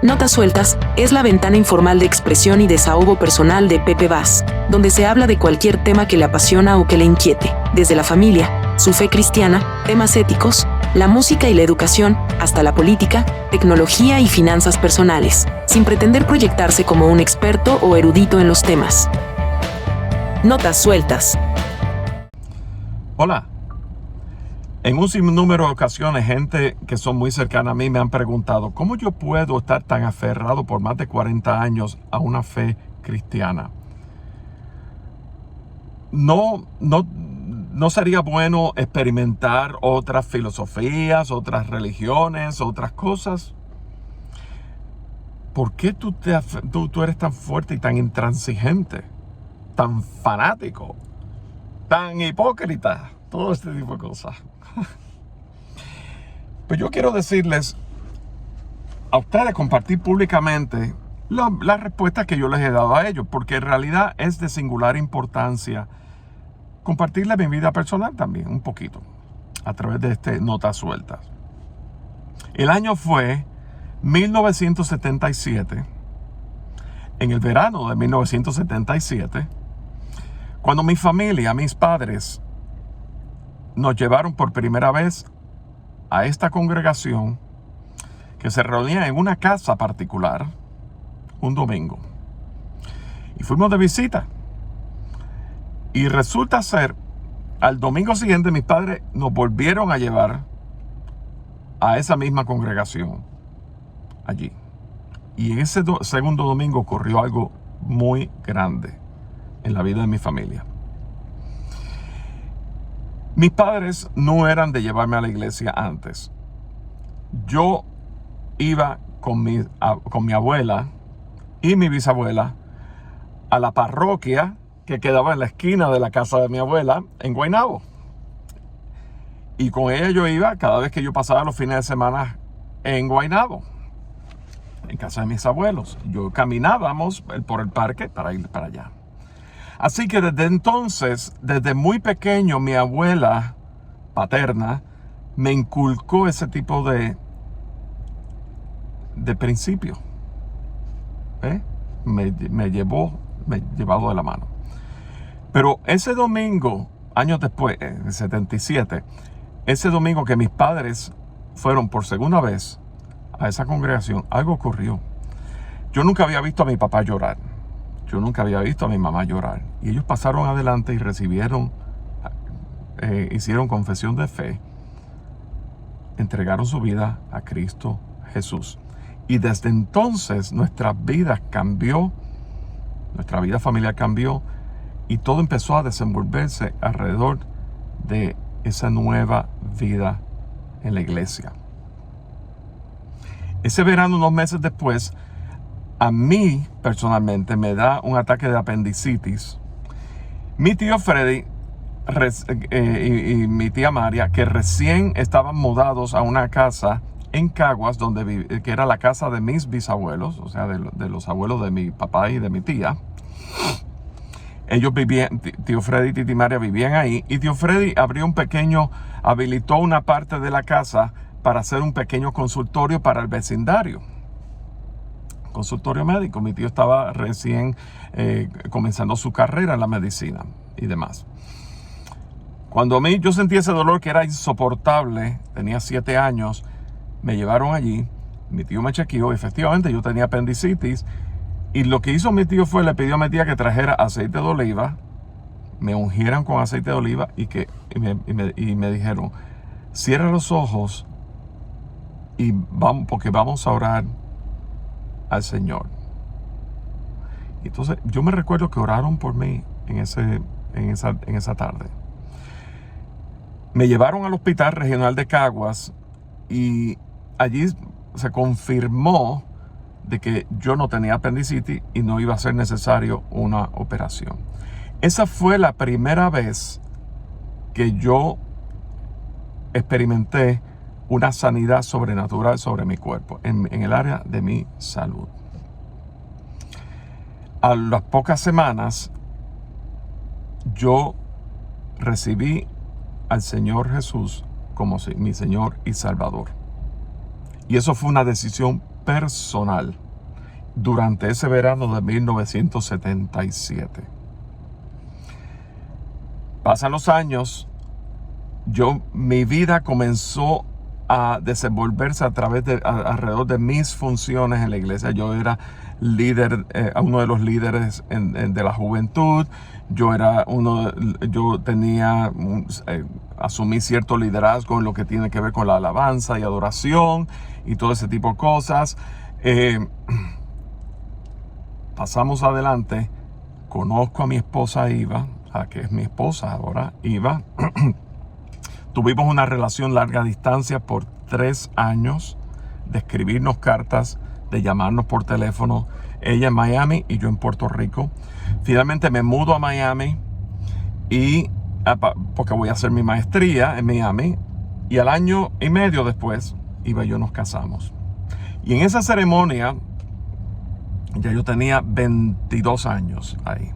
Notas Sueltas es la ventana informal de expresión y desahogo personal de Pepe Vaz, donde se habla de cualquier tema que le apasiona o que le inquiete, desde la familia, su fe cristiana, temas éticos, la música y la educación, hasta la política, tecnología y finanzas personales, sin pretender proyectarse como un experto o erudito en los temas. Notas Sueltas. Hola. En un sinnúmero de ocasiones, gente que son muy cercana a mí me han preguntado ¿cómo yo puedo estar tan aferrado por más de 40 años a una fe cristiana? No sería bueno experimentar otras filosofías, otras religiones, otras cosas. ¿Por qué tú eres tan fuerte y tan intransigente, tan fanático, tan hipócrita? Todo este tipo de cosas. Pues yo quiero decirles a ustedes, compartir públicamente la respuesta que yo les he dado a ellos, porque en realidad es de singular importancia compartirle mi vida personal también, un poquito, a través de Notas Sueltas. El año fue 1977, en el verano de 1977, cuando mi familia, mis padres, nos llevaron por primera vez a esta congregación que se reunía en una casa particular un domingo. Y fuimos de visita. Y resulta ser, al domingo siguiente mis padres nos volvieron a llevar a esa misma congregación allí. Y en ese segundo domingo ocurrió algo muy grande en la vida de mi familia. Mis padres no eran de llevarme a la iglesia antes. Yo iba con mi abuela y mi bisabuela a la parroquia que quedaba en la esquina de la casa de mi abuela en Guaynabo. Y con ella yo iba cada vez que yo pasaba los fines de semana en Guaynabo, en casa de mis abuelos. Yo caminábamos por el parque para ir para allá. Así que desde entonces, desde muy pequeño, mi abuela paterna me inculcó ese tipo de principio. Me llevado de la mano. Pero ese domingo, años después, en 77, ese domingo que mis padres fueron por segunda vez a esa congregación, algo ocurrió. Yo nunca había visto a mi papá llorar. Yo nunca había visto a mi mamá llorar. Y ellos pasaron adelante y hicieron confesión de fe. Entregaron su vida a Cristo Jesús. Y desde entonces nuestra vida cambió. Nuestra vida familiar cambió. Y todo empezó a desenvolverse alrededor de esa nueva vida en la iglesia. Ese verano, unos meses después, a mí, personalmente, me da un ataque de apendicitis. Mi tío Freddy y mi tía María, que recién estaban mudados a una casa en Caguas, que era la casa de mis bisabuelos, o sea, de los abuelos de mi papá y de mi tía. Ellos vivían, tío Freddy y tía María vivían ahí, y tío Freddy habilitó una parte de la casa para hacer un pequeño consultorio para el vecindario. Consultorio médico. Mi tío estaba recién comenzando su carrera en la medicina y demás. Cuando yo sentí ese dolor que era insoportable, tenía 7 años, me llevaron allí, mi tío me chequeó, efectivamente yo tenía apendicitis, y lo que hizo mi tío fue, le pidió a mi tía que trajera aceite de oliva, me ungieran con aceite de oliva y me dijeron, cierra los ojos y porque vamos a orar al Señor. Entonces yo me recuerdo que oraron por mí en esa tarde. Me llevaron al Hospital Regional de Caguas y allí se confirmó de que yo no tenía apendicitis y no iba a ser necesario una operación. Esa fue la primera vez que yo experimenté una sanidad sobrenatural sobre mi cuerpo, en el área de mi salud. A las pocas semanas, yo recibí al Señor Jesús como mi Señor y Salvador. Y eso fue una decisión personal durante ese verano de 1977. Pasan los años, mi vida comenzó a desenvolverse alrededor de mis funciones en la iglesia. Yo era líder, uno de los líderes de la juventud. Asumí cierto liderazgo en lo que tiene que ver con la alabanza y adoración y todo ese tipo de cosas. Pasamos adelante, conozco a mi esposa Iva, que es mi esposa ahora, Iva. Tuvimos una relación larga distancia por 3 años, de escribirnos cartas, de llamarnos por teléfono, ella en Miami y yo en Puerto Rico. Finalmente me mudo a Miami porque voy a hacer mi maestría en Miami, y al año y medio después, Iva y yo nos casamos. Y en esa ceremonia, ya yo tenía 22 años ahí.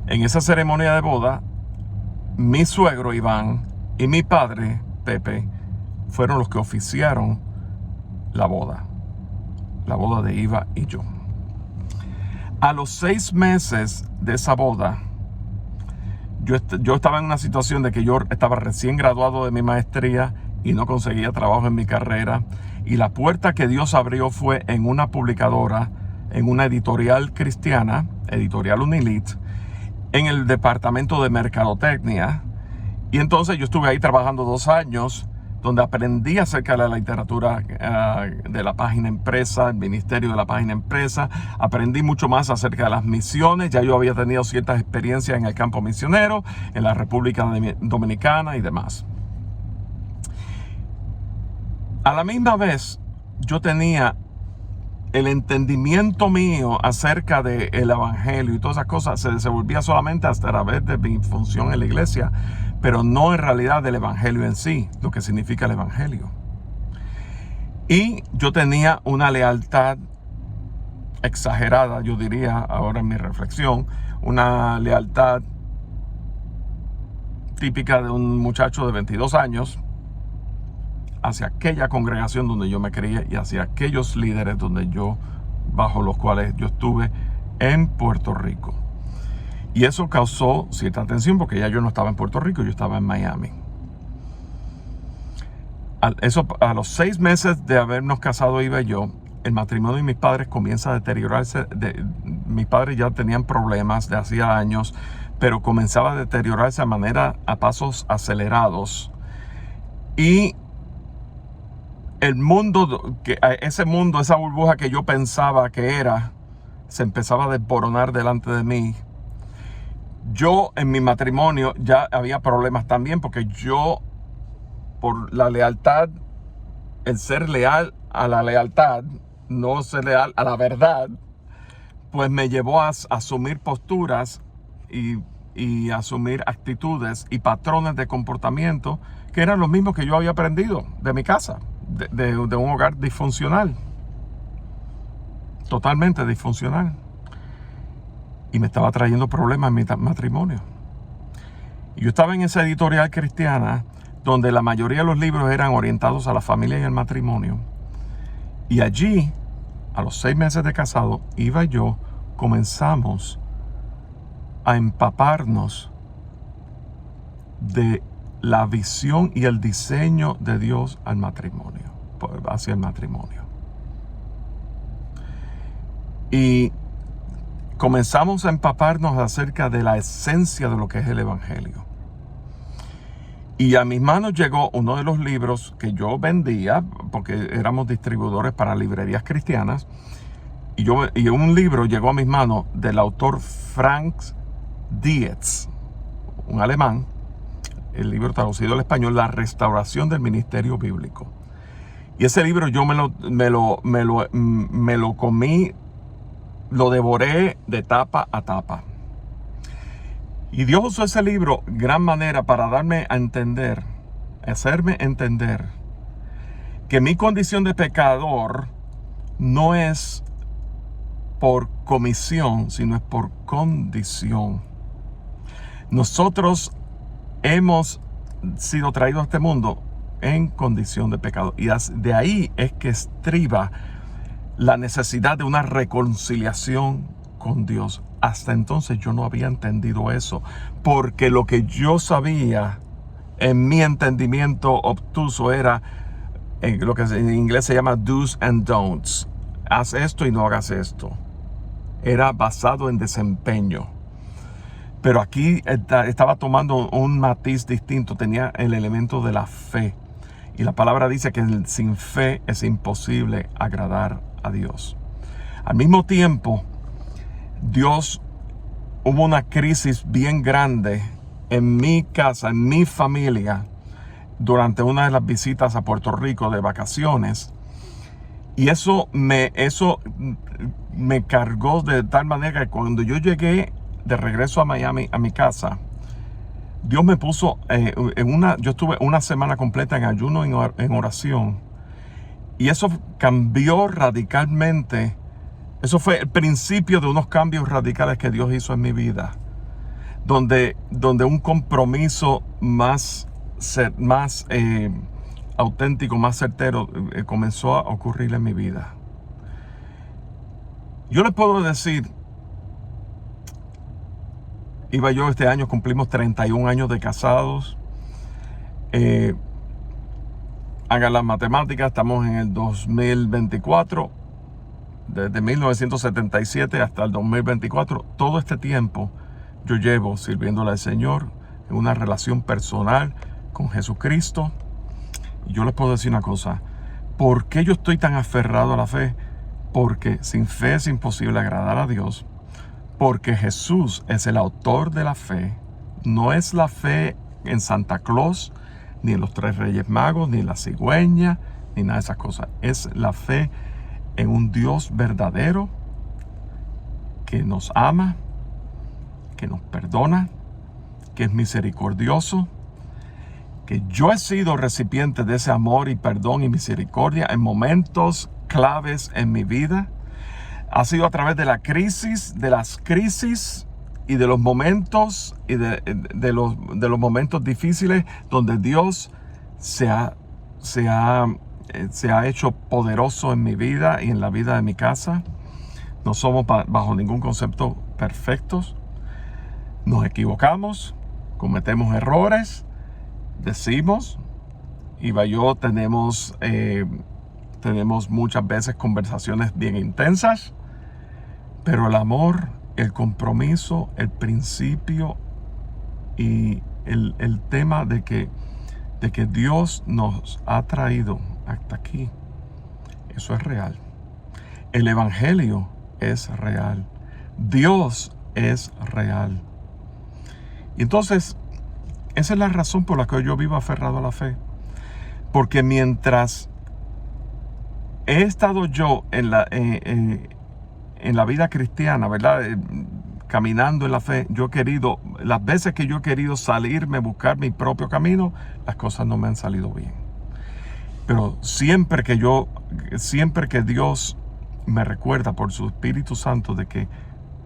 En esa ceremonia de boda, mi suegro Iván y mi padre Pepe fueron los que oficiaron la boda de Iva y yo. A los 6 meses de esa boda, yo estaba en una situación de que yo estaba recién graduado de mi maestría y no conseguía trabajo en mi carrera, y la puerta que Dios abrió fue en una publicadora, en una editorial cristiana, Editorial Unilit, en el departamento de mercadotecnia. Y entonces yo estuve ahí trabajando 2 años, donde aprendí acerca de la literatura de la página impresa, el ministerio de la página impresa. Aprendí mucho más acerca de las misiones. Ya yo había tenido ciertas experiencias en el campo misionero, en la República Dominicana y demás. A la misma vez, yo tenía el entendimiento mío acerca del evangelio y todas esas cosas se desenvolvía solamente a través de mi función en la iglesia, pero no en realidad del evangelio en sí, lo que significa el evangelio. Y yo tenía una lealtad exagerada, yo diría ahora en mi reflexión, una lealtad típica de un muchacho de 22 años hacia aquella congregación donde yo me crié y hacia aquellos líderes bajo los cuales yo estuve en Puerto Rico. Y eso causó cierta tensión porque ya yo no estaba en Puerto Rico, yo estaba en Miami. A los 6 meses de habernos casado Iva y yo, el matrimonio de mis padres comienza a deteriorarse. Mis padres ya tenían problemas de hacía años, pero comenzaba a deteriorarse a pasos acelerados. Y esa burbuja que yo pensaba que era, se empezaba a desboronar delante de mí. Yo en mi matrimonio ya había problemas también, porque yo, por la lealtad, el ser leal a la lealtad, no ser leal a la verdad, pues me llevó a asumir posturas y asumir actitudes y patrones de comportamiento que eran los mismos que yo había aprendido de mi casa, de un hogar disfuncional, totalmente disfuncional. Y me estaba trayendo problemas en mi matrimonio. Y yo estaba en esa editorial cristiana donde la mayoría de los libros eran orientados a la familia y el matrimonio. Y allí, a los 6 meses de casado, Iva y yo comenzamos a empaparnos de la visión y el diseño de Dios hacia el matrimonio. Y comenzamos a empaparnos acerca de la esencia de lo que es el evangelio. Y a mis manos llegó uno de los libros que yo vendía, porque éramos distribuidores para librerías cristianas. Y un libro llegó a mis manos del autor Frank Dietz, un alemán. El libro traducido al español, La restauración del ministerio bíblico. Y ese libro yo me lo comí, lo devoré de tapa a tapa. Y Dios usó ese libro gran manera para darme a entender, hacerme entender que mi condición de pecador no es por comisión, sino es por condición. Nosotros hemos sido traídos a este mundo en condición de pecado. Y de ahí es que estriba la necesidad de una reconciliación con Dios. Hasta entonces yo no había entendido eso, porque lo que yo sabía en mi entendimiento obtuso era lo que en inglés se llama do's and don'ts. Haz esto y no hagas esto. Era basado en desempeño. Pero aquí estaba tomando un matiz distinto, tenía el elemento de la fe. Y la palabra dice que sin fe es imposible agradar a Dios. Al mismo tiempo, hubo una crisis bien grande en mi casa, en mi familia, durante una de las visitas a Puerto Rico de vacaciones. Y eso me cargó de tal manera que cuando yo llegué de regreso a Miami, a mi casa, Dios me puso yo estuve una semana completa en ayuno, en oración. Y eso cambió radicalmente. Eso fue el principio de unos cambios radicales que Dios hizo en mi vida. Donde un compromiso más auténtico, más certero, comenzó a ocurrir en mi vida. Yo les puedo decir, este año cumplimos 31 años de casados. Hagan las matemáticas, estamos en el 2024. Desde 1977 hasta el 2024, todo este tiempo yo llevo sirviéndole al Señor en una relación personal con Jesucristo. Y yo les puedo decir una cosa: ¿por qué yo estoy tan aferrado a la fe? Porque sin fe es imposible agradar a Dios. Porque Jesús es el autor de la fe. No es la fe en Santa Claus, ni en los 3 Reyes Magos, ni en la cigüeña, ni nada de esas cosas. Es la fe en un Dios verdadero que nos ama, que nos perdona, que es misericordioso, que yo he sido recipiente de ese amor y perdón y misericordia en momentos claves en mi vida. Ha sido a través de las crisis y de los momentos y de los momentos difíciles donde Dios se ha hecho poderoso en mi vida y en la vida de mi casa. No somos bajo ningún concepto perfectos. Nos equivocamos, cometemos errores, decimos, y yo tenemos muchas veces conversaciones bien intensas, pero el amor, el compromiso, el principio y el tema de que Dios nos ha traído hasta aquí, eso es real. El Evangelio es real. Dios es real. Y entonces, esa es la razón por la que yo vivo aferrado a la fe. Porque mientras he estado yo en la vida cristiana, ¿verdad? Caminando en la fe, las veces que yo he querido salirme, buscar mi propio camino, las cosas no me han salido bien. Pero siempre que Dios me recuerda por su Espíritu Santo de que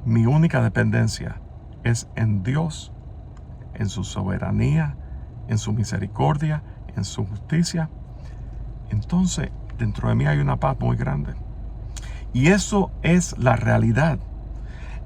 mi única dependencia es en Dios, en su soberanía, en su misericordia, en su justicia, entonces dentro de mí hay una paz muy grande. Y eso es la realidad.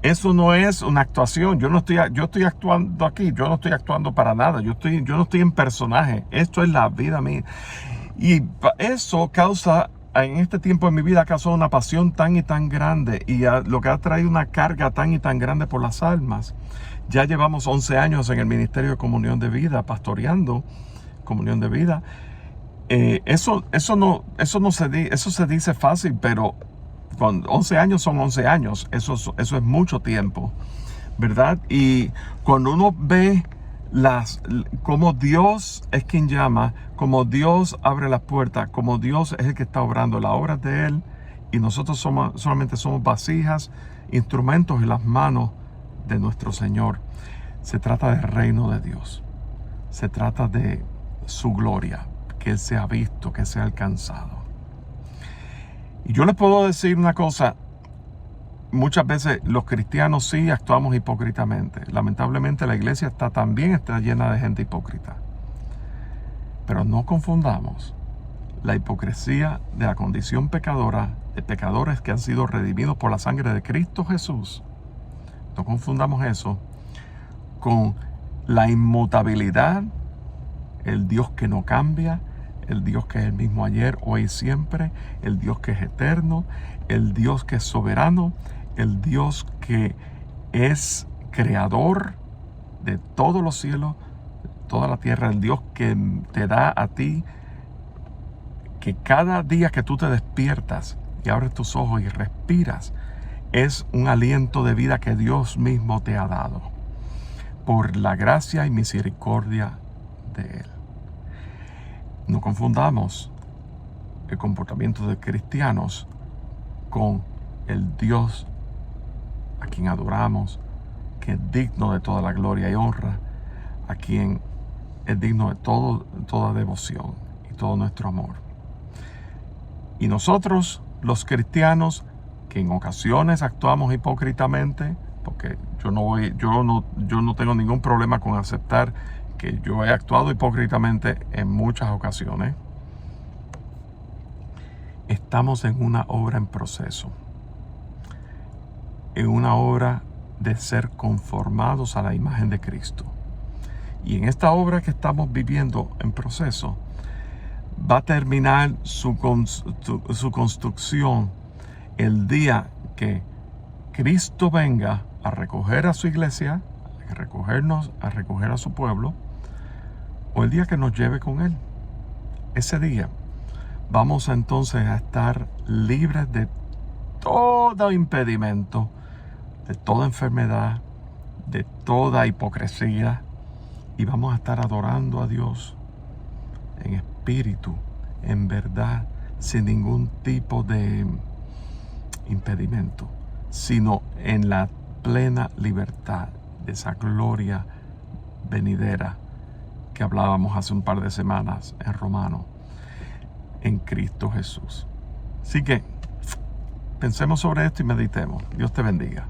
Eso no es una actuación. Yo estoy actuando aquí. Yo no estoy actuando para nada. Yo no estoy en personaje. Esto es la vida mía. Y eso en este tiempo de mi vida, ha causado una pasión tan y tan grande. Y lo que ha traído una carga tan y tan grande por las almas. Ya llevamos 11 años en el Ministerio de Comunión de Vida, pastoreando Comunión de Vida. Eso se dice fácil, pero con 11 años son 11 años. Eso es mucho tiempo, ¿verdad? Y cuando uno ve cómo Dios es quien llama, cómo Dios abre las puertas, cómo Dios es el que está obrando la obra de Él, y nosotros solamente somos vasijas, instrumentos en las manos de nuestro Señor. Se trata del reino de Dios. Se trata de su gloria, que Él sea visto, que sea alcanzado. Y yo les puedo decir una cosa: muchas veces los cristianos sí actuamos hipócritamente. Lamentablemente la iglesia también está llena de gente hipócrita. Pero no confundamos la hipocresía de la condición pecadora, de pecadores que han sido redimidos por la sangre de Cristo Jesús. No confundamos eso con la inmutabilidad, el Dios que no cambia, el Dios que es el mismo ayer, hoy y siempre, el Dios que es eterno, el Dios que es soberano, el Dios que es creador de todos los cielos, toda la tierra, el Dios que te da a ti, que cada día que tú te despiertas y abres tus ojos y respiras, es un aliento de vida que Dios mismo te ha dado, por la gracia y misericordia de Él. No confundamos el comportamiento de cristianos con el Dios a quien adoramos, que es digno de toda la gloria y honra, a quien es digno de toda devoción y todo nuestro amor. Y nosotros, los cristianos, que en ocasiones actuamos hipócritamente, porque yo no tengo ningún problema con aceptar que yo he actuado hipócritamente en muchas ocasiones, estamos en una obra en proceso, en una obra de ser conformados a la imagen de Cristo. Y en esta obra que estamos viviendo en proceso, va a terminar su construcción el día que Cristo venga a recoger a su iglesia, a recoger a su pueblo, o el día que nos lleve con Él. Ese día vamos entonces a estar libres de todo impedimento, de toda enfermedad, de toda hipocresía, y vamos a estar adorando a Dios en espíritu, en verdad, sin ningún tipo de impedimento, sino en la plena libertad de esa gloria venidera que hablábamos hace un par de semanas en Romanos, en Cristo Jesús. Así que pensemos sobre esto y meditemos. Dios te bendiga.